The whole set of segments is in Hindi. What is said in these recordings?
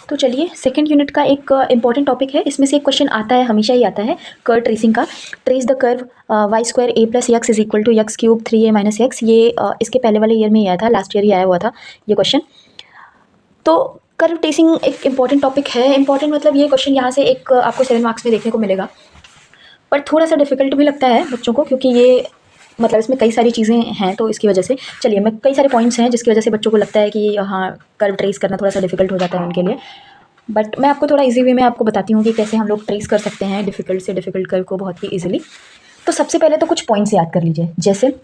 तो चलिए सेकंड यूनिट का एक इंपॉर्टेंट टॉपिक है, इसमें से एक क्वेश्चन आता है, हमेशा ही आता है कर्व ट्रेसिंग का। Trace the curve Y square A plus X is equal to X cube 3a minus X. ये इसके पहले वाले ईयर में ही आया था, लास्ट ईयर ही आया हुआ था ये क्वेश्चन। तो कर्व ट्रेसिंग एक इंपॉर्टेंट टॉपिक है। इंपॉर्टेंट मतलब ये क्वेश्चन यहाँ से एक आपको 7 मार्क्स में देखने को मिलेगा, पर थोड़ा सा डिफिकल्ट भी लगता है बच्चों को, क्योंकि ये मतलब इसमें कई सारी चीज़ें हैं, तो इसकी वजह से चलिए मैं कई सारे पॉइंट्स हैं जिसकी वजह से बच्चों को लगता है कि हाँ कर्व ट्रेस करना थोड़ा सा डिफिकल्ट हो जाता है उनके लिए। बट मैं आपको थोड़ा इजी वे में आपको बताती हूँ कि कैसे हम लोग ट्रेस कर सकते हैं डिफ़िकल्ट से डिफ़िकल्ट कर्व को बहुत ही ईजिली। तो सबसे पहले तो कुछ पॉइंट्स याद कर लीजिए। जैसे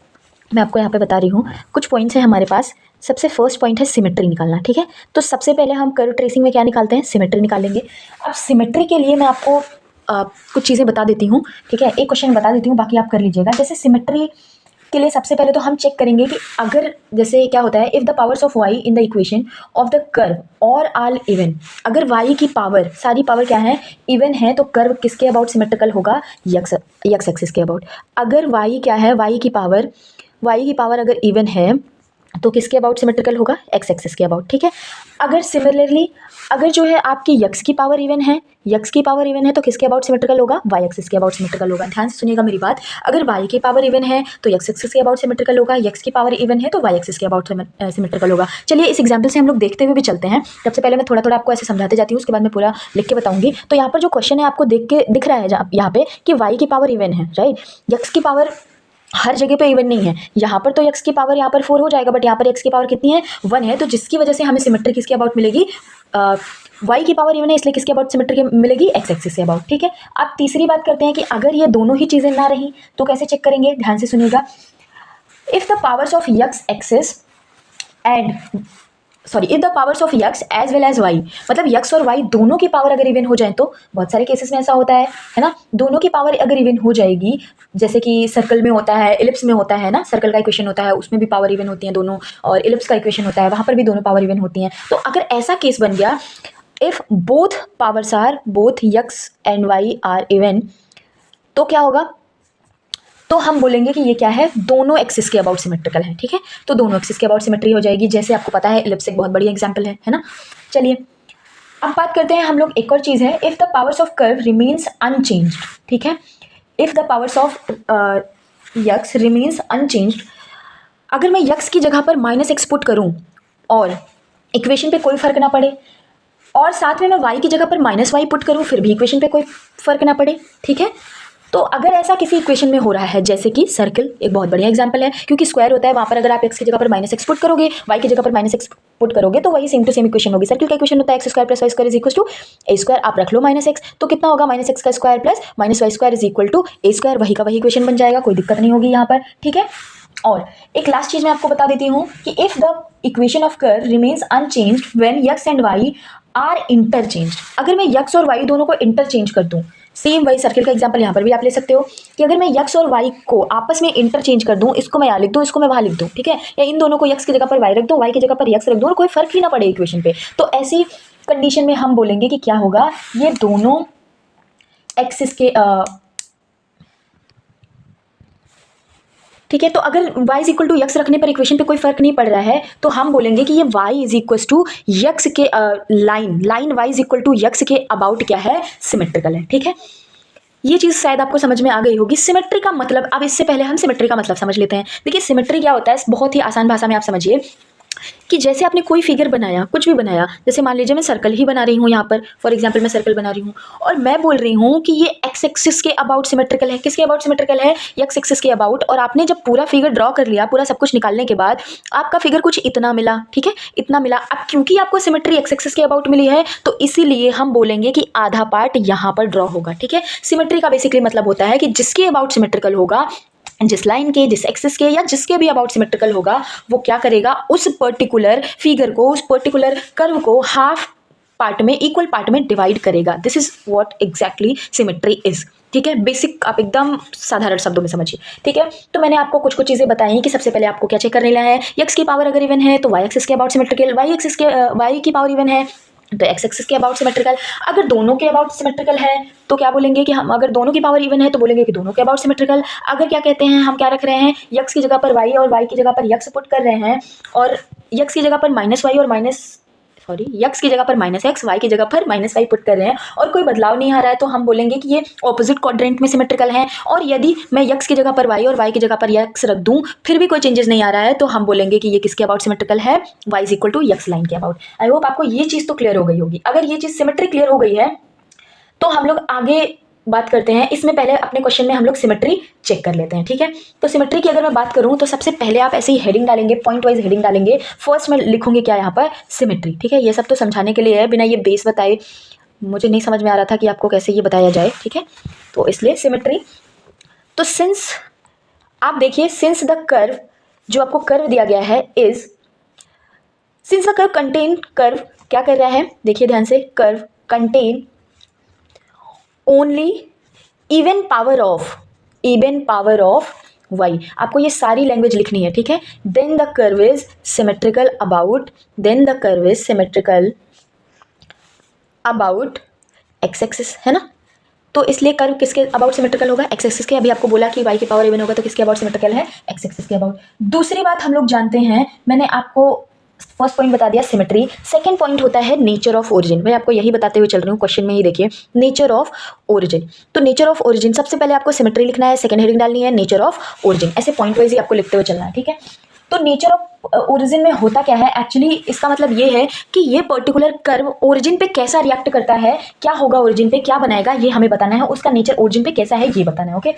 मैं आपको यहाँ पे बता रही हूँ, कुछ पॉइंट्स हैं हमारे पास। सबसे फर्स्ट पॉइंट है सिमेट्री निकालना, ठीक है। तो सबसे पहले हम कर्व ट्रेसिंग में क्या निकालते हैं, सिमेट्री निकालेंगे। अब सिमेट्री के लिए मैं आपको कुछ चीज़ें बता देती हूँ, ठीक है। एक क्वेश्चन बता देती हूँ, बाकी आप कर लीजिएगा। जैसे सिमेट्री के लिए सबसे पहले तो हम चेक करेंगे कि अगर जैसे क्या होता है, if the powers of Y in the equation of the curve are all even, अगर वाई की पावर सारी पावर क्या है, इवन है, तो कर्व किसके अबाउट सिमेट्रिकल होगा, यक्स एक्सिस के अबाउट। अगर वाई क्या है, वाई की पावर अगर इवन है तो किसके अबाउट सिमेट्रिकल होगा, एक्स एक्सिस के अबाउट, ठीक है। अगर सिमिलरली अगर जो है आपकी यक्स की पावर इवन है तो किसके अबाउट सिमेट्रिकल होगा, वाई एक्सिस के अबाउट सिमेट्रिकल होगा। ध्यान से सुनिएगा मेरी बात। अगर वाई की पावर इवन है तो एक्स एक्सिस के अबाउट सिमेट्रिकल होगा, यक्स की पावर इवन है तो वाई एक्सिस के अबाउट सिमेट्रिकल होगा। चलिए इस एग्जाम्पल से हम लोग देखते हुए भी चलते हैं। सबसे पहले मैं थोड़ा थोड़ा आपको ऐसे समझाते जाती हूँ, उसके बाद मैं पूरा लिख के बताऊंगी। तो यहाँ पर जो क्वेश्चन है आपको दिख रहा है यहाँ पे कि वाई की पावर इवन है, राइट। यक्स की पावर हर जगह पे इवन नहीं है, यहाँ पर तो x की पावर यहाँ पर 4 हो जाएगा, बट यहाँ पर x की पावर कितनी है, 1 है। तो जिसकी वजह से हमें सिमेट्री किसके अबाउट मिलेगी, y की पावर इवन है, इसलिए किसके अबाउट सिमेट्री मिलेगी, x एक्सिस के अबाउट, ठीक है। अब तीसरी बात करते हैं कि अगर ये दोनों ही चीज़ें ना रही तो कैसे चेक करेंगे, ध्यान से सुनिएगा। If the powers of x axis if the powers of X as well as Y, मतलब यक्स और वाई दोनों की पावर अगर इवन हो जाए, तो बहुत सारे केसेस में ऐसा होता है ना, दोनों की पावर अगर इवन हो जाएगी, जैसे कि सर्कल में होता है, इलिप्स में होता है ना, सर्कल का इक्वेशन होता है उसमें भी पावर इवन होती है दोनों, और इलिप्स का इक्वेशन होता है वहाँ पर भी दोनों पावर इवन होती हैं। तो अगर ऐसा केस बन गया, if both X and Y are even, तो क्या होगा, तो हम बोलेंगे कि ये क्या है, दोनों एक्सिस के अबाउट सिमेट्रिकल है, ठीक है। तो दोनों एक्सिस के अबाउट सिमेट्री हो जाएगी, जैसे आपको पता है इलिप्स एक बहुत बड़ी एग्जांपल है ना। चलिए अब बात करते हैं हम लोग, एक और चीज़ है, if the powers of curve remains unchanged, ठीक है। If the powers of x remains unchanged, अगर मैं यक्स की जगह पर -x पुट करूँ और इक्वेशन पे कोई फर्क ना पड़े, और साथ में मैं y की जगह पर -y पुट करूँ फिर भी इक्वेशन पे कोई फर्क ना पड़े, ठीक है। तो अगर ऐसा किसी इक्वेशन में हो रहा है, जैसे कि सर्कल एक बहुत बढ़िया एग्जांपल है, क्योंकि स्क्वायर होता है वहाँ पर अगर आप x की जगह पर -x पुट करोगे, y की जगह पर -x पुट करोगे, तो वही सेम टू सेम इक्वेशन होगी। सर्कल का इक्वेशन होता है x square plus y square is equal to a square, आप रख लो -x, तो कितना होगा, -x का square plus -y square is equal to a square, वही का वही इक्वेशन बन जाएगा, कोई दिक्कत नहीं होगी यहाँ पर, ठीक है। और एक लास्ट चीज मैं आपको बता देती हूँ कि if the equation of curve remains unchanged when x and y are interchanged, अगर मैं x और y दोनों को इंटरचेंज कर दूँ, सेम वही सर्कल का एग्जांपल यहाँ पर भी आप ले सकते हो कि अगर मैं x और y को आपस में इंटरचेंज कर दूँ, इसको मैं यहाँ लिख दूँ, इसको मैं वहाँ लिख दूँ, ठीक है, या इन दोनों को x की जगह पर y रख दूँ, y की जगह पर x रख दूँ, और कोई फर्क ही ना पड़े इक्वेशन पे, तो ऐसी कंडीशन में हम बोलेंगे कि क्या होगा, ये दोनों एक्सिस के ठीक है। तो अगर y is equal to X रखने पर इक्वेशन पे कोई फर्क नहीं पड़ रहा है, तो हम बोलेंगे कि ये y is equal to x के line y is equal to x के अबाउट क्या है, सिमेट्रिकल है, ठीक है। ये चीज़ शायद आपको समझ में आ गई होगी। सिमेट्री का मतलब, अब इससे पहले हम सिमेट्री का मतलब समझ लेते हैं। देखिए सिमेट्री क्या होता है, बहुत ही आसान भाषा में आप समझिए कि जैसे आपने कोई फिगर बनाया, कुछ भी बनाया, जैसे मान लीजिए मैं सर्कल ही बना रही हूँ, यहाँ पर फॉर एग्जांपल मैं सर्कल बना रही हूँ, और मैं बोल रही हूँ कि ये एक्स एक्सिस के अबाउट सिमेट्रिकल है, किसके अबाउट सिमेट्रिकल है, एक्स एक्सिस के अबाउट। और आपने जब पूरा फिगर ड्रॉ कर लिया, पूरा सब कुछ निकालने के बाद आपका फिगर कुछ इतना मिला, ठीक है, इतना मिला। अब क्योंकि आपको सिमेट्री एक्स एक्सिस के अबाउट मिली है, तो इसीलिए हम बोलेंगे कि आधा पार्ट यहाँ पर ड्रॉ होगा, ठीक है। सिमेट्री का बेसिकली मतलब होता है कि जिसके अबाउट सिमेट्रिकल होगा, जिस लाइन के, जिस एक्सिस के, या जिसके भी अबाउट सिमेट्रिकल होगा, वो क्या करेगा, उस पर्टिकुलर फिगर को, उस पर्टिकुलर कर्व को हाफ पार्ट में, इक्वल पार्ट में डिवाइड करेगा। This is what exactly symmetry is, ठीक है। बेसिक आप एकदम साधारण शब्दों में समझिए, ठीक है। तो मैंने आपको कुछ चीज़ें बताई कि सबसे पहले आपको क्या चेक करने है, एक्स की पावर अगर इवन है तो वाई एक्सिस के अबाउट सिमेट्रिकल, वाई की पावर इवन है तो एक्स एक्सिस के अबाउट सिमेट्रिकल। अगर दोनों के अबाउट सिमेट्रिकल है तो क्या बोलेंगे कि हम, अगर दोनों की पावर इवन है तो बोलेंगे कि दोनों के अबाउट सिमेट्रिकल। अगर क्या कहते हैं, हम क्या रख रहे हैं, यक्स की जगह पर वाई और वाई की जगह पर यक्स पुट कर रहे हैं, और यक्स की जगह पर -y और सॉरी x की जगह पर -x, y की जगह पर -y पुट कर रहे हैं और कोई बदलाव नहीं आ रहा है, तो हम बोलेंगे कि ये ऑपोजिट क्वाड्रेंट में सिमेट्रिकल है। और यदि मैं x की जगह पर y और y की जगह पर x रख दूं फिर भी कोई चेंजेस नहीं आ रहा है, तो हम बोलेंगे कि ये किसके अबाउट सिमेट्रिकल है, y is equal to x line के अबाउट। आई होप आपको ये चीज़ तो क्लियर हो गई होगी। अगर ये चीज़ सिमेट्री क्लियर हो गई है तो हम लोग आगे बात करते हैं। इसमें पहले अपने क्वेश्चन में हम लोग सिमेट्री चेक कर लेते हैं, ठीक है। तो सिमेट्री की अगर मैं बात करूं तो सबसे पहले आप ऐसे ही हेडिंग डालेंगे, पॉइंट वाइज हेडिंग डालेंगे। फर्स्ट में लिखूंगी क्या यहाँ पर, सिमेट्री, ठीक है। ये सब तो समझाने के लिए है, बिना ये बेस बताए मुझे नहीं समझ में आ रहा था कि आपको कैसे ये बताया जाए, ठीक है। तो इसलिए सिमेट्री, तो सिंस आप देखिए, सिंस द कर्व, जो आपको कर्व दिया गया है is, since the curve contain, curve क्या कर रहा है, देखिए ध्यान से, curve contain only even power of y। आपको ये सारी लैंग्वेज लिखनी है, ठीक है। Then the curve is symmetrical about, then the curve is symmetrical about x axis, है ना। तो इसलिए कर्व किसके अबाउट सिमेट्रिकल होगा, x एक्सिस के। अभी आपको बोला कि y की पावर इवन होगा तो किसके अबाउट सिमेट्रिकल है, x एक्सिस के अबाउट। दूसरी बात हम लोग जानते हैं, मैंने आपको फर्स्ट पॉइंट बता दिया सिमेट्री। सेकंड पॉइंट होता है नेचर ऑफ ओरिजिन। मैं आपको यही बताते हुए चल रही हूँ, क्वेश्चन में ही देखिए, नेचर ऑफ ओरिजिन। तो नेचर ऑफ ओरिजिन, सबसे पहले आपको सिमेट्री लिखना है, सेकंड हेडिंग डालनी है नेचर ऑफ ओरिजिन। ऐसे पॉइंट वाइज ही आपको लिखते हुए चलना है, ठीक है। तो नेचर ऑफ ओरिजिन में होता क्या है एक्चुअली, इसका मतलब ये है कि ये पर्टिकुलर कर्व ओरिजिन पे कैसा रिएक्ट करता है, क्या होगा ओरिजिन पे, क्या बनाएगा, ये हमें बताना है। उसका नेचर ओरिजिन पे कैसा है ये बताना है, ओके।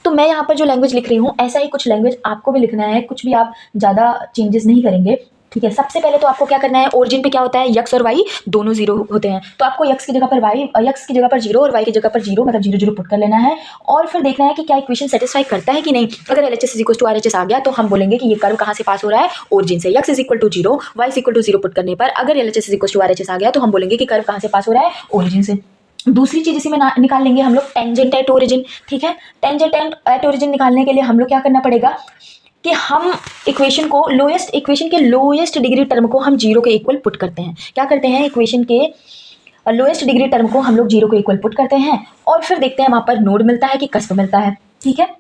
तो मैं यहाँ पर जो लैंग्वेज लिख रही हूँ ऐसा ही कुछ लैंग्वेज आपको भी लिखना है, कुछ भी आप ज़्यादा चेंजेस नहीं करेंगे, ठीक है। सबसे पहले तो आपको क्या करना है, ओरिजिन पे क्या होता है, x और y दोनों जीरो होते हैं, तो आपको x की जगह पर x की जगह पर 0 और y की जगह पर 0, मतलब 0 0 पुट कर लेना है। और फिर देखना है कि क्या इक्वेशन सेटिस्फाई करता है कि नहीं। अगर LHS is equal to RHS आ गया तो हम बोलेंगे कि ये कर्व कहाँ से पास हो रहा है, ओरिजिन से। x is equal to 0, y is equal to 0 put करने पर अगर LHS is equal to RHS आ गया तो हम बोलेंगे कि कर्व कहाँ से पास हो रहा है, ओरिजिन से। दूसरी चीज इसी में निकाल लेंगे हम लोग, टेंजेंट एट ओरिजिन, ठीक है। टेंजेंट एट ओरिजिन निकालने के लिए हम लोग क्या करना पड़ेगा कि हम इक्वेशन को इक्वेशन के लोएस्ट डिग्री टर्म को हम 0 के इक्वल पुट करते हैं। क्या करते हैं, इक्वेशन के लोएस्ट डिग्री टर्म को हम लोग 0 के इक्वल पुट करते हैं और फिर देखते हैं वहां पर नोड मिलता है कि कस्प मिलता है, ठीक है।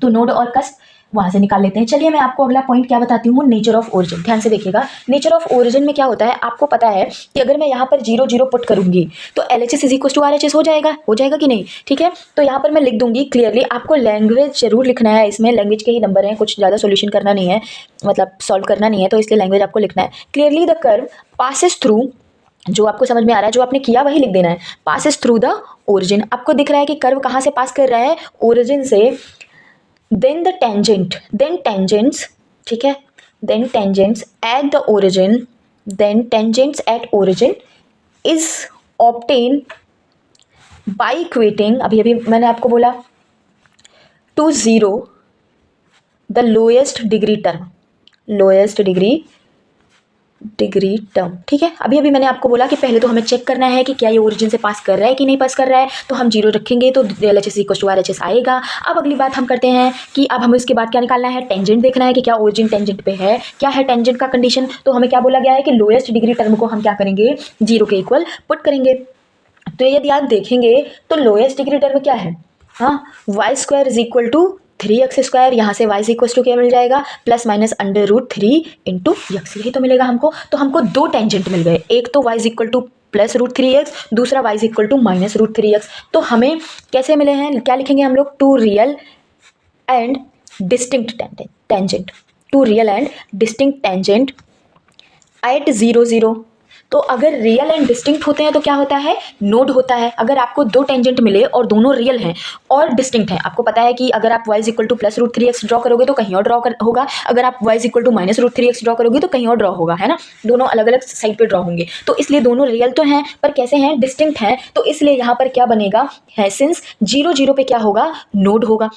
तो नोड और कस्प वहां से निकाल लेते हैं। चलिए मैं आपको अगला पॉइंट क्या बताती हूँ, नेचर ऑफ ओरिजिन। ध्यान से देखिएगा, नेचर ऑफ ओरिजिन में क्या होता है, आपको पता है कि अगर मैं यहाँ पर 0 0 पुट करूंगी तो LHS is equal to RHS हो जाएगा कि नहीं, ठीक है। तो यहाँ पर मैं लिख दूंगी क्लियरली, आपको लैंग्वेज जरूर लिखना है, इसमें लैंग्वेज के ही नंबर हैं, कुछ ज़्यादा सोल्यूशन करना नहीं है, मतलब सॉल्व करना नहीं है, तो इसलिए लैंग्वेज आपको लिखना है। Clearly the curve passes through, जो आपको समझ में आ रहा है, जो आपने किया वही लिख देना है, पासिस थ्रू द ओरिजिन। आपको दिख रहा है कि कर्व कहाँ से पास कर रहा है, ओरिजिन से। then tangents, ठीक है, then tangents at the origin, then tangents at origin is obtained by equating, अभी मैंने आपको बोला, to 0 the lowest degree term, ठीक है। अभी मैंने आपको बोला कि पहले तो हमें चेक करना है कि क्या ये ओरिजिन से पास कर रहा है कि नहीं पास कर रहा है, तो हम 0 रखेंगे तो LHS इक्वल टू RHS आएगा। अब अगली बात हम करते हैं कि अब हमें इसके बाद क्या निकालना है, टेंजेंट देखना है कि क्या ओरिजिन टेंजेंट पे है, क्या है टेंजेंट का कंडीशन। तो हमें क्या बोला गया है कि लोएस्ट डिग्री टर्म को हम क्या करेंगे, 0 के इक्वल पुट करेंगे। तो यदि आप देखेंगे तो लोएस्ट डिग्री टर्म क्या है, हाँ, y² is equal to 3x², यहाँ से y इक्वल टू क्या मिल जाएगा, प्लस माइनस √3 इंटू x, यही तो मिलेगा हमको। तो हमको दो टेंजेंट मिल गए, एक तो y equal to plus √3x, दूसरा y equal to minus √3x। तो हमें कैसे मिले हैं, क्या लिखेंगे हम लोग, two real and distinct tangent, two real and distinct tangent at 0 0। तो अगर रियल एंड डिस्टिंक्ट होते हैं तो क्या होता है, नोड होता है। अगर आपको दो टेंजेंट मिले और दोनों रियल हैं और डिस्टिंक्ट हैं, आपको पता है कि अगर आप y equal to plus √3x draw करोगे तो कहीं और ड्रॉ होगा, अगर आप y equal to minus √3x draw करोगे तो कहीं और ड्रॉ होगा, है ना, दोनों अलग अलग साइड पे ड्रॉ होंगे। तो इसलिए दोनों रियल तो हैं पर कैसे हैं, डिस्टिंक्ट हैं। तो इसलिए यहाँ पर क्या बनेगा है, सिंस 0 0 पे क्या होगा, नोड होगा।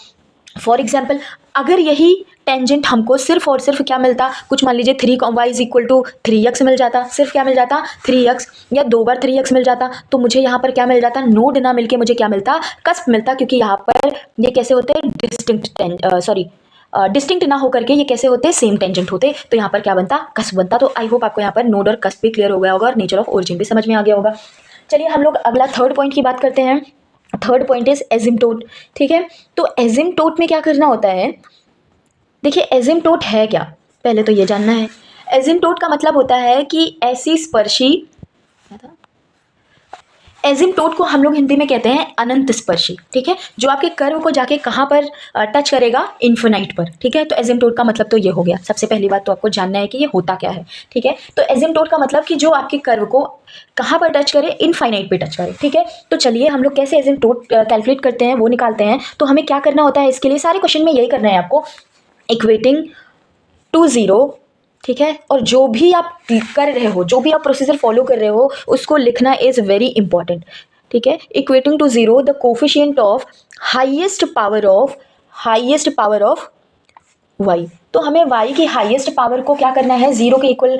फॉर एग्जाम्पल अगर यही टेंजेंट हमको सिर्फ और सिर्फ क्या मिलता, कुछ मान लीजिए 3y इक्वल टू 3x मिल जाता, सिर्फ क्या मिल जाता 3x, या 2 बार 3x मिल जाता, तो मुझे यहाँ पर क्या मिल जाता, नोड ना मिलके मुझे क्या मिलता, कस्प मिलता। क्योंकि यहाँ पर ये कैसे होते हैं, डिस्टिंक्ट ना होकर के ये कैसे होते, सेम टेंजेंट होते, तो यहाँ पर क्या बनता, कस्प बनता। तो आई होप आपको यहाँ पर नोड और कस्प भी क्लियर हो गया होगा और नेचर ऑफ ओरिजिन भी समझ में आ गया होगा। चलिए हम लोग अगला थर्ड पॉइंट की बात करते हैं। थर्ड पॉइंट इज एसिम्प्टोट, ठीक है। तो एसिम्प्टोट में क्या करना होता है, देखिए एसिम्प्टोट है क्या, पहले तो ये जानना है। एसिम्प्टोट का मतलब होता है कि ऐसी स्पर्शी, एसिम्प्टोट को हम लोग हिंदी में कहते हैं अनंत स्पर्शी, ठीक है, जो आपके कर्व को जाके कहाँ पर टच करेगा, इन्फिनाइट पर, ठीक है। तो एसिम्प्टोट का मतलब तो ये हो गया। सबसे पहली बात तो आपको जानना है कि ये होता क्या है, ठीक है। तो एसिम्प्टोट का मतलब कि जो आपके कर्व को कहाँ पर टच करे, इनफाइनाइट पे टच करे, ठीक है। तो चलिए हम लोग कैसे एसिम्प्टोट कैलकुलेट करते हैं वो निकालते हैं। तो हमें क्या करना होता है इसके लिए, सारे क्वेश्चन में यही करना है आपको, इक्वेटिंग टू जीरो, ठीक है। और जो भी आप कर रहे हो, जो भी आप प्रोसीजर फॉलो कर रहे हो, उसको लिखना इज वेरी इंपॉर्टेंट, ठीक है। Equating to zero the coefficient of highest power of y। तो हमें y की हाईएस्ट पावर को क्या करना है, जीरो के इक्वल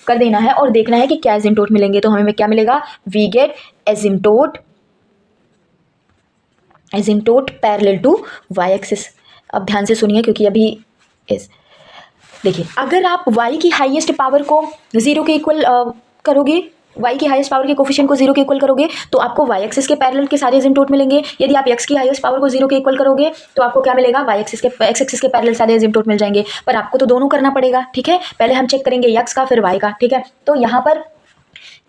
कर देना है और देखना है कि क्या एसिम्प्टोट मिलेंगे। तो हमें क्या मिलेगा, we get asymptote parallel to y axis. अब ध्यान से सुनिए क्योंकि अभी इस देखिए, अगर आप y की हाईएस्ट पावर को जीरो के इक्वल करोगे, y की हाईएस्ट पावर के कोफिशिएंट को जीरो के इक्वल करोगे तो आपको y एक्सिस के पैरेलल के सारे एसिम्प्टोट मिलेंगे। यदि आप x की हाईएस्ट पावर को जीरो के इक्वल करोगे तो आपको क्या मिलेगा, y एक्सिस के x एक्सिस के पैरेलल सारे एसिम्प्टोट मिल जाएंगे। पर आपको तो दोनों करना पड़ेगा, ठीक है। पहले हम चेक करेंगे x का फिर y का, ठीक है। तो यहाँ पर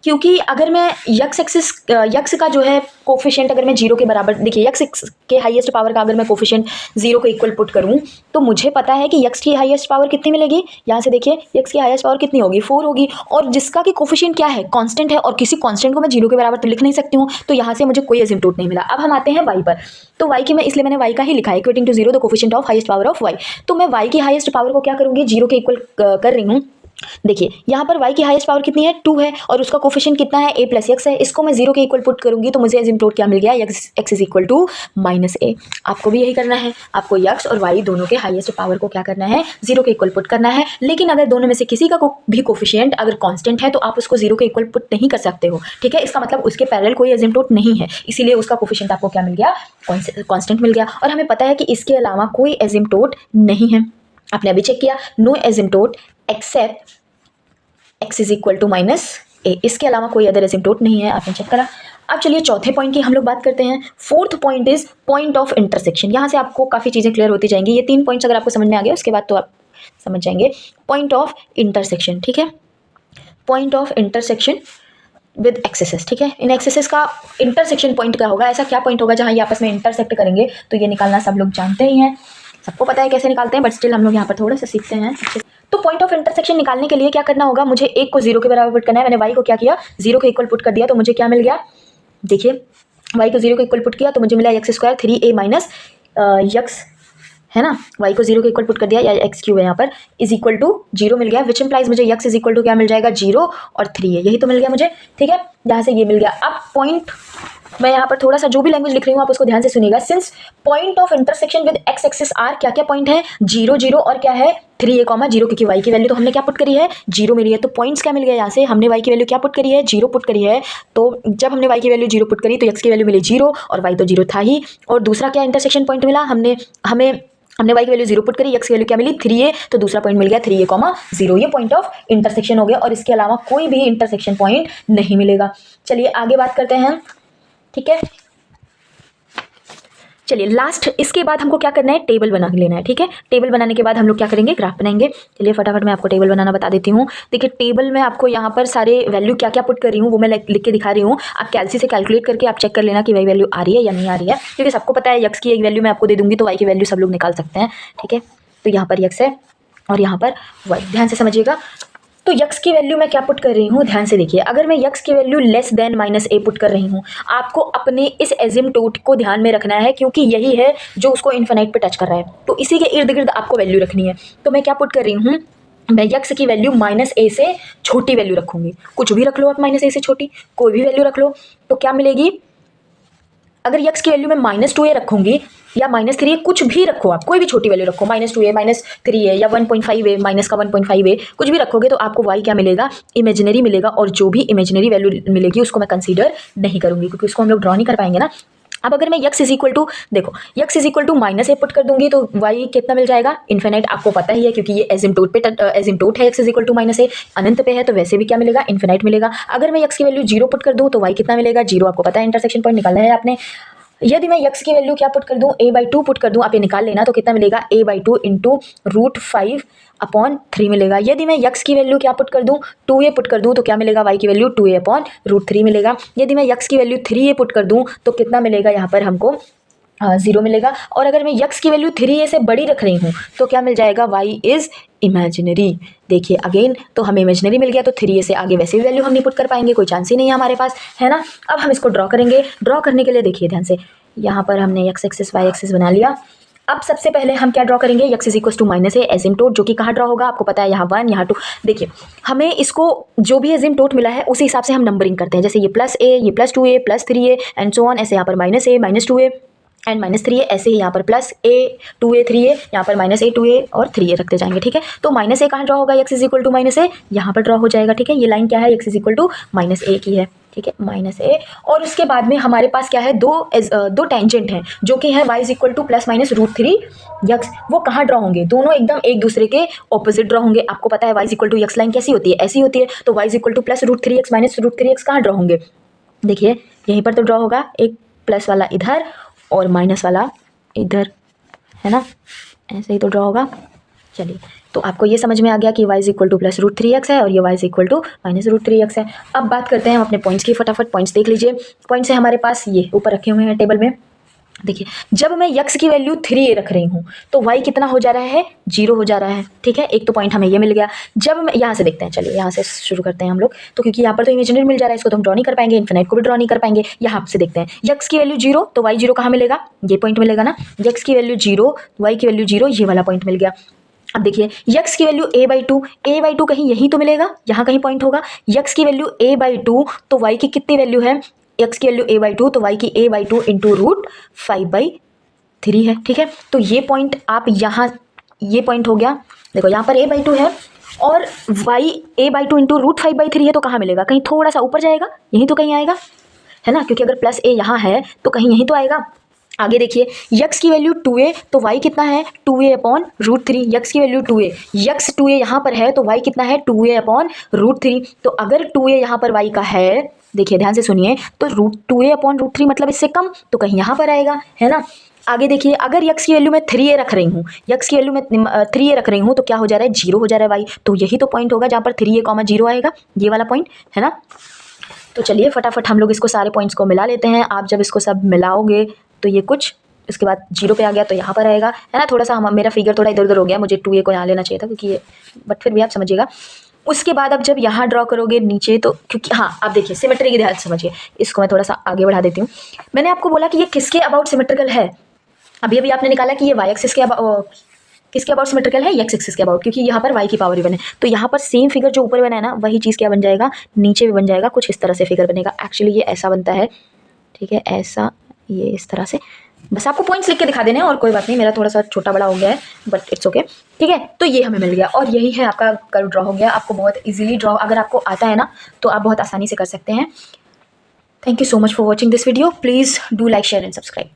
क्योंकि अगर मैं यक्स का जो है कोफिशिएंट अगर मैं जीरो के बराबर, देखिए यक्स के हाईएस्ट पावर का अगर मैं कोफिशिएंट जीरो के इक्वल पुट करूं तो मुझे पता है कि यक्स की हाईएस्ट पावर कितनी मिलेगी। यहाँ से देखिए यक्स की हाईएस्ट पावर कितनी होगी, 4 होगी। और जिसका कि कोफिशिएंट क्या है, कांस्टेंट है, और किसी कांस्टेंट को मैं जीरो के बराबर तो लिख नहीं सकती हूँ। तो यहाँ से मुझे कोई एसिम्प्टोट नहीं मिला। अब हम आते हैं वाई पर। तो वाई की मैं इसलिए मैंने वाई का ही लिखा है, equating to zero the coefficient of highest power of y. तो मैं वाई की हाईएस्ट पावर को क्या करूँगी, जीरो के इक्वल कर रही हूँ। देखिए यहाँ पर y की हाईएस्ट पावर कितनी है, 2 है, और उसका कोफिशिएंट कितना है, a प्लस एक्स है। इसको मैं जीरो के इक्वल पुट करूंगी तो मुझे एसिम्प्टोट क्या मिल गया, x is equal to -a। आपको भी यही करना है, आपको x और y दोनों के हाईएस्ट पावर को क्या करना है, जीरो के इक्वल पुट करना है। लेकिन अगर दोनों में से किसी का भी कोफिशिएंट अगर कांस्टेंट है तो आप उसको जीरो के इक्वल पुट नहीं कर सकते हो, ठीक है। इसका मतलब उसके पैरेलल कोई एसिम्प्टोट नहीं है, इसीलिए उसका कोफिशिएंट आपको क्या मिल गया, कांस्टेंट मिल गया। और हमें पता है कि इसके अलावा कोई एसिम्प्टोट नहीं है। आपने अभी चेक किया, no asymptote except x is equal to -a। इसके अलावा कोई अदर एसिम्प्टोट नहीं है, आपने चेक करा। अब चलिए चौथे पॉइंट की हम लोग बात करते हैं। Fourth point is point of intersection. यहाँ से आपको काफ़ी चीज़ें क्लियर होती जाएंगी। ये 3 पॉइंट्स अगर आपको समझ में आ गया उसके बाद तो आप समझ जाएंगे पॉइंट ऑफ इंटरसेक्शन, ठीक है। Point of intersection with axes, ठीक है। इन एक्सेसेस का इंटरसेक्शन पॉइंट क्या होगा, ऐसा क्या पॉइंट होगा जहाँ ये आपस में इंटरसेक्ट करेंगे। तो ये निकालना सब लोग जानते ही हैं, सबको पता है कैसे निकालते हैं, बट स्टिल हम लोग यहाँ पर थोड़ा सा सीखते हैं। तो पॉइंट ऑफ इंटरसेक्शन निकालने के लिए क्या करना होगा, मुझे एक को जीरो के बराबर पुट करना है। मैंने y को क्या किया, जीरो के इक्वल पुट कर दिया, तो मुझे क्या मिल गया, देखिए y को जीरो के इक्वल पुट किया तो मुझे मिला x² 3a माइनस यक्स, है ना। y को जीरो के इक्वल पुट कर दिया, या x³ है यहाँ पर, इज इक्वल टू जीरो मिल गया, विच इम्प्लाइज मुझे x इज इक्वल टू क्या मिल जाएगा, जीरो और 3 है, यही तो मिल गया मुझे, ठीक है। यहाँ से ये मिल गया। अब पॉइंट मैं यहाँ पर थोड़ा सा जो भी लैंग्वेज लिख रही हूँ आप उसको ध्यान से सुनिएगा। Since point of intersection with x axis are, क्या क्या पॉइंट है, 0 0 और क्या है 3a, 0, क्योंकि y की वैल्यू तो हमने क्या पुट करी है, 0 मिली है। तो पॉइंट्स क्या मिल गया, यहाँ से हमने y की वैल्यू क्या पुट करी है, 0 पुट करी है। तो जब हमने y की वैल्यू 0 पुट करी तो x की वैल्यू मिली 0 और y तो 0 था ही। और दूसरा क्या इंटरसेक्शन पॉइंट मिला, हमने y की वैल्यू 0 पुट करी, x की वैल्यू क्या मिली 3a, तो दूसरा पॉइंट मिल गया 3a, 0। ये पॉइंट ऑफ इंटरसेक्शन हो गया और इसके अलावा कोई भी इंटरसेक्शन पॉइंट नहीं मिलेगा। चलिए आगे बात करते हैं, ठीक है। चलिए लास्ट, इसके बाद हमको क्या करना है, टेबल बना लेना है, ठीक है। टेबल बनाने के बाद हम लोग क्या करेंगे, ग्राफ बनाएंगे। चलिए फटाफट मैं आपको टेबल बनाना बता देती हूँ। देखिए टेबल में आपको यहाँ पर सारे वैल्यू क्या क्या पुट कर रही हूँ वो मैं लिख के दिखा रही हूँ। आप कैलसी से कैलकुलेट करके आप चेक कर लेना कि वही वैल्यू आ रही है या नहीं आ रही है, क्योंकि सबको पता है यक्स की एक वैल्यू मैं आपको दे दूंगी तो वाई की वैल्यू सब लोग निकाल सकते हैं, ठीक है। तो यहाँ पर यक्स है और यहाँ पर वाई, ध्यान से समझिएगा। तो यक्स की वैल्यू मैं क्या पुट कर रही हूँ, ध्यान से देखिए। अगर मैं यक्स की value less than -a put कर रही हूँ, आपको अपने इस एसिम्प्टोट को ध्यान में रखना है, क्योंकि यही है जो उसको इन्फिनाइट पे टच कर रहा है। तो इसी के इर्द गिर्द आपको वैल्यू रखनी है। तो मैं क्या पुट कर रही हूँ, मैं यक्स की वैल्यू -a से छोटी वैल्यू रखूँगी। कुछ भी रख लो आप, -a से छोटी कोई भी वैल्यू रख लो तो क्या मिलेगी। अगर यक्स की वैल्यू मैं -2a रखूँगी या -3a, कुछ भी रखो आप, कोई भी छोटी वैल्यू रखो, -2a, -3a या 1.5a, माइनस का 1.5a, कुछ भी रखोगे तो आपको y क्या मिलेगा, इमेजिनरी मिलेगा। और जो भी इमेजिनरी वैल्यू मिलेगी उसको मैं कंसीडर नहीं करूँगी, क्योंकि उसको हम लोग ड्रॉ नहीं कर पाएंगे ना। अब अगर मैं x इज इक्वल टू, देखो x is equal to -a put कर दूंगी तो y कितना मिल जाएगा, इन्फिनाइट। आपको पता ही है क्योंकि ये एसिम्प्टोट है, x is equal to -a, अनंत पे है, तो वैसे भी क्या मिलेगा, इन्फिनाइट मिलेगा। अगर मैं x की वैल्यू 0 पुट कर दूं तो y कितना मिलेगा, 0। आपको पता है इंटरसेक्शन पॉइंट निकालना है आपने। यदि मैं x की वैल्यू क्या पुट कर दूं, a/2 पुट कर दूं, आप ये निकाल लेना, तो कितना मिलेगा a/2 इंटू √5/3 मिलेगा। यदि मैं x की वैल्यू क्या पुट कर दूं, 2a पुट कर दूं, तो क्या मिलेगा, y की वैल्यू 2a/√3 मिलेगा। यदि मैं x की वैल्यू 3a पुट कर दूं तो कितना मिलेगा, यहाँ पर हमको 0 मिलेगा। और अगर मैं x की वैल्यू 3a से बड़ी रख रही हूँ तो क्या मिल जाएगा, y इज़ इमेजिनरी। देखिए अगेन, तो हमें इमेजिनरी मिल गया, तो 3a से आगे वैसे भी वैल्यू हम नहीं पुट कर पाएंगे, कोई चांस ही नहीं है हमारे पास, है ना। अब हम इसको ड्रॉ करेंगे। ड्रॉ करने के लिए देखिए ध्यान से, यहाँ पर हमने x एक्सिस y एक्सिस बना लिया। अब सबसे पहले हम क्या ड्रॉ करेंगे, x is equal to -a asymptote, जो कि कहाँ ड्रॉ होगा आपको पता है, यहाँ 1 यहाँ 2। देखिए हमें इसको जो भी एसिम्टोट मिला है उसी हिसाब से हम नंबरिंग करते हैं, जैसे ये +a, ये +2a, +3a and so on, ऐसे यहाँ पर -a, -2a एंड -3a, ऐसे ही यहाँ पर +a 2a 3a, यहाँ पर -a 2a और 3a रखते जाएंगे, ठीक है। तो -a कहाँ ड्रॉ होगा, x is equal to -a यहाँ पर ड्रॉ हो जाएगा, ठीक है। ये लाइन क्या है, x is equal to -a की है, ठीक है, -a। और उसके बाद में हमारे पास क्या है, दो टेंजेंट हैं जो कि है y is equal to ±√3x। वो कहाँ ड्रॉ होंगे, दोनों एकदम एक दूसरे के ऑपोजिट ड्रॉ होंगे। आपको पता है y is equal to x line कैसी होती है, ऐसी होती है। तो y is equal to +√3x -√3x कहाँ ड्रॉ होंगे, देखिए यहीं पर तो ड्रॉ होगा, एक प्लस वाला इधर और माइनस वाला इधर, है ना, ऐसे ही तो ड्रॉ होगा। चलिए, तो आपको ये समझ में आ गया कि y is equal to +√3x है और ये y is equal to -√3x है। अब बात करते हैं हम अपने पॉइंट्स की, फटाफट पॉइंट्स देख लीजिए। पॉइंट्स है हमारे पास ये ऊपर रखे हुए हैं टेबल में। देखिए जब मैं x की वैल्यू 3a रख रही हूँ तो y कितना हो जा रहा है, 0 हो जा रहा है, ठीक है। एक तो पॉइंट हमें ये मिल गया। जब मैं यहाँ से देखते हैं, चलिए यहाँ से शुरू करते हैं हम लोग, तो क्योंकि यहाँ पर तो इमेजिनरी मिल जा रहा है, इसको तो हम ड्रॉ नहीं कर पाएंगे, इन्फिनाइट को भी ड्रॉ नहीं कर पाएंगे। यहाँ से देखते हैं, x की वैल्यू 0 तो y 0 कहाँ मिलेगा, ये पॉइंट मिलेगा ना, x की वैल्यू 0 y की वैल्यू 0, ये वाला पॉइंट मिल गया। अब देखिए x की वैल्यू a/2 कहीं यहीं तो मिलेगा, यहाँ कहीं पॉइंट होगा। x की वैल्यू a/2 तो y की कितनी वैल्यू है, x की वैल्यू a/2 तो y की a/2 इंटू √5/3 है, ठीक है। तो ये पॉइंट आप यहाँ, ये पॉइंट हो गया। देखो यहाँ पर a/2 है और y a/2 इंटू √5/3 है, तो कहाँ मिलेगा, कहीं थोड़ा सा ऊपर जाएगा, यहीं तो कहीं आएगा, है ना, क्योंकि अगर +a यहाँ है तो कहीं यहीं तो आएगा। आगे देखिए x की वैल्यू 2a तो y कितना है, 2a/√3। x की वैल्यू 2a, x 2a यहाँ पर है तो y कितना है, 2a/√3। तो अगर 2a यहाँ पर y का है, देखिए ध्यान से सुनिए, तो √2a/√3 मतलब इससे कम, तो कहीं यहाँ पर आएगा, है ना। आगे देखिए, अगर x की वैल्यू मैं 3a रख रही हूँ, x की वैल्यू मैं 3a रख रही हूँ, तो क्या हो जा रहा है, 0 हो जा रहा है y। तो यही तो पॉइंट होगा जहाँ पर 3a, 0 आएगा, ये वाला पॉइंट, है ना। तो चलिए फटाफट हम लोग इसको सारे पॉइंट्स को मिला लेते हैं। आप जब इसको सब मिलाओगे तो ये कुछ इसके बाद 0 पे आ गया, तो यहाँ पर आएगा, है ना। थोड़ा सा मेरा फिगर थोड़ा इधर उधर हो गया, मुझे 2a को यहाँ लेना चाहिए था, क्योंकि ये, बट फिर भी आप समझिएगा। उसके बाद अब जब यहाँ ड्रॉ करोगे नीचे, तो क्योंकि हाँ आप देखिए सिमेट्री की ध्यान से समझिए, इसको मैं थोड़ा सा आगे बढ़ा देती हूँ। मैंने आपको बोला कि ये किसके अबाउट सिमेट्रिकल है, अभी अभी आपने निकाला कि ये y एक्सिस के किसके अबाउट सिमेट्रिकल है, x एक्सिस के अबाउट, क्योंकि यहाँ पर y की पावर इवन है। तो यहाँ पर सेम फिगर जो ऊपर बना है ना, वही चीज़ क्या बन जाएगा, नीचे भी बन जाएगा, कुछ इस तरह से फिगर बनेगा। एक्चुअली ये ऐसा बनता है, ठीक है, ऐसा, ये इस तरह से। बस आपको पॉइंट्स लिख के दिखा देने हैं, और कोई बात नहीं, मेरा थोड़ा सा छोटा बड़ा हो गया है, बट इट्स ओके, ठीक है। तो ये हमें मिल गया और यही है आपका कर्व ड्रॉ हो गया। आपको बहुत इजीली ड्रॉ, अगर आपको आता है ना, तो आप बहुत आसानी से कर सकते हैं। Thank you so much for watching this video. Please do like, share and subscribe.